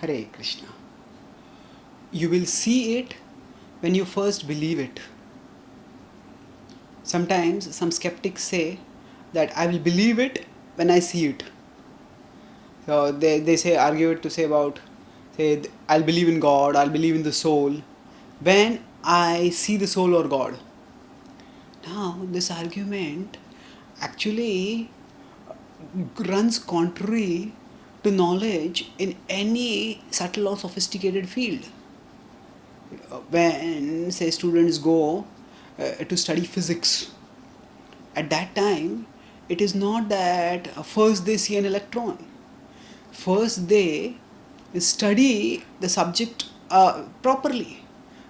Hare Krishna. You will see it when you first believe it. Sometimes some skeptics say that I will believe it when I see it. So they say, argue it to say about, say, I'll believe in God, I'll believe in the soul when I see the soul or God. Now, this argument actually runs contrary to knowledge in any subtle or sophisticated field. When, say, students go to study physics, at that time, it is not that first they see an electron. First they study the subject properly.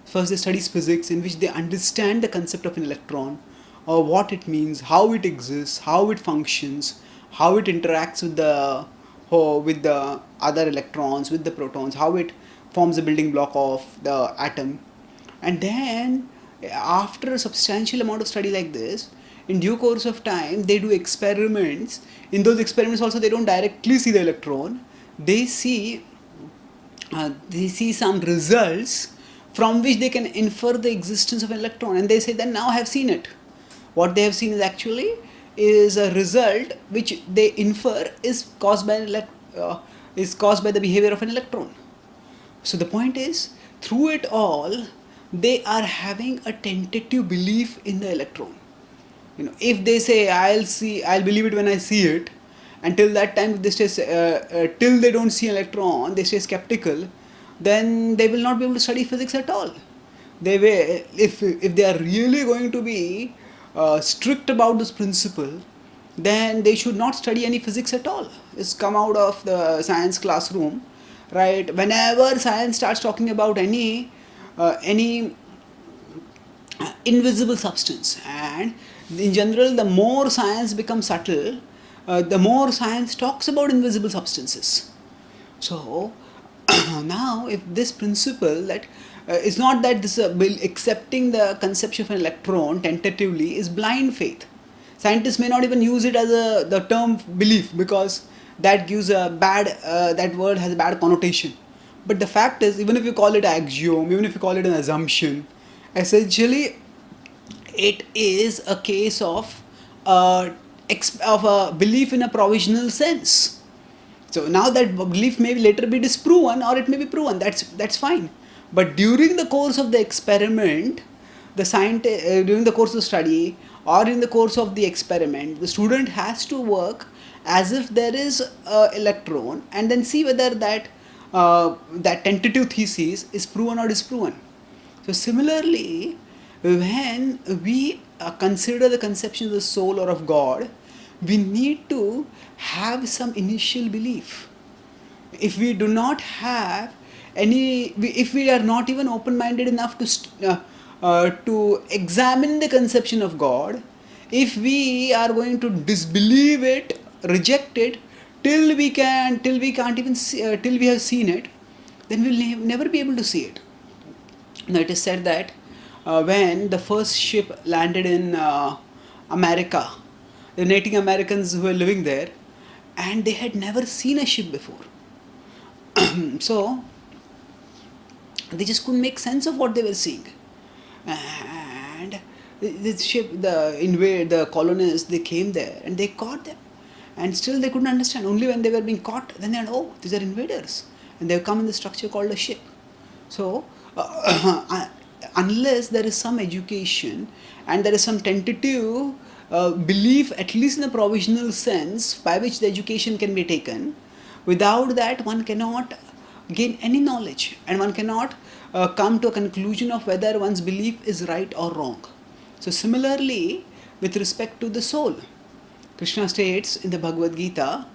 First they study physics, in which they understand the concept of an electron, or what it means, how it exists, how it functions, how it interacts with the other electrons, with the protons, how it forms the building block of the atom. And then after a substantial amount of study like this, in due course of time they do experiments. In those experiments also, they don't directly see the electron, they see some results from which they can infer the existence of an electron, and they say that now I have seen it. What they have seen is actually is a result which they infer is caused by the behavior of an electron. So the point is, through it all, they are having a tentative belief in the electron. If they say I'll believe it when I see it, until that time, if they stay till they don't see an electron, they stay skeptical, then they will not be able to study physics at all. They will, if they are really going to be strict about this principle, then they should not study any physics at all. It's come out of the science classroom, right? Whenever science starts talking about any invisible substance, and in general, the more science becomes subtle, the more science talks about invisible substances. So now, if this principle that it's not that this accepting the conception of an electron tentatively is blind faith. Scientists may not even use it as the term belief, because that gives a bad that word has a bad connotation. But the fact is, even if you call it axiom, even if you call it an assumption, essentially it is a case of a belief in a provisional sense. So now that belief may later be disproven, or it may be proven. That's fine. But during the course of the experiment, during the course of study, or in the course of the experiment, the student has to work as if there is an electron, and then see whether that tentative thesis is proven or disproven. So similarly, when we consider the conception of the soul or of God, we need to have some initial belief. If we do not have if we are not even open-minded enough to examine the conception of God, if we are going to disbelieve it, reject it, till we have seen it, then we'll never be able to see it. Now it is said that when the first ship landed in America, the Native Americans who were living there, and they had never seen a ship before. So they just couldn't make sense of what they were seeing. And this ship, the colonists, they came there and they caught them. And still they couldn't understand. Only when they were being caught, then they had, oh, these are invaders. And they have come in the structure called a ship. So unless there is some education and there is some tentative belief, at least in a provisional sense, by which the education can be taken, without that one cannot gain any knowledge, and one cannot come to a conclusion of whether one's belief is right or wrong. So similarly, with respect to the soul, Krishna states in the Bhagavad Gita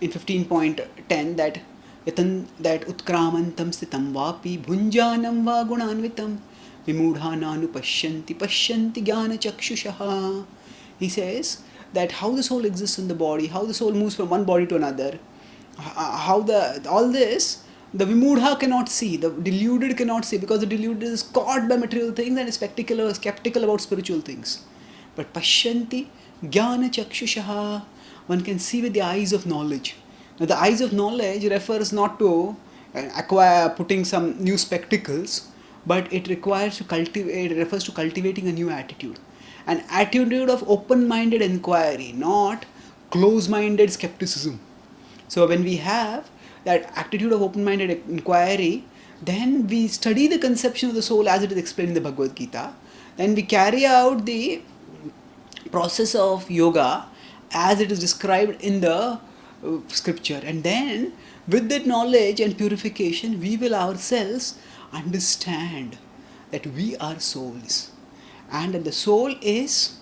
in 15.10 that utkramantam stitam vapi bhunjanam va gunanvitam vimudhananu pashyanti jnana chakshushaha. He says that how the soul exists in the body, how the soul moves from one body to another, how all this the vimudha cannot see, the deluded cannot see, because the deluded is caught by material things and is skeptical about spiritual things. But pashyanti jnana chakshushaha, one can see with the eyes of knowledge. Now the eyes of knowledge refers not to putting some new spectacles, but it requires to cultivate. It refers to cultivating a new attitude, an attitude of open-minded inquiry, not close-minded skepticism. So when we have that attitude of open-minded inquiry, then we study the conception of the soul as it is explained in the Bhagavad Gita. Then we carry out the process of yoga as it is described in the scripture, and then with that knowledge and purification we will ourselves understand that we are souls and that the soul is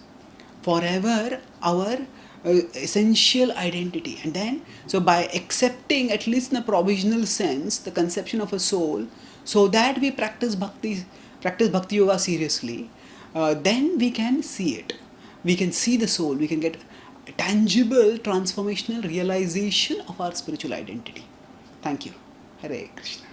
forever our essential identity. And then, so by accepting, at least in a provisional sense, the conception of a soul, so that we practice bhakti yoga seriously, then we can see it. We can see the soul. We can get a tangible transformational realization of our spiritual identity. Thank you. Hare Krishna.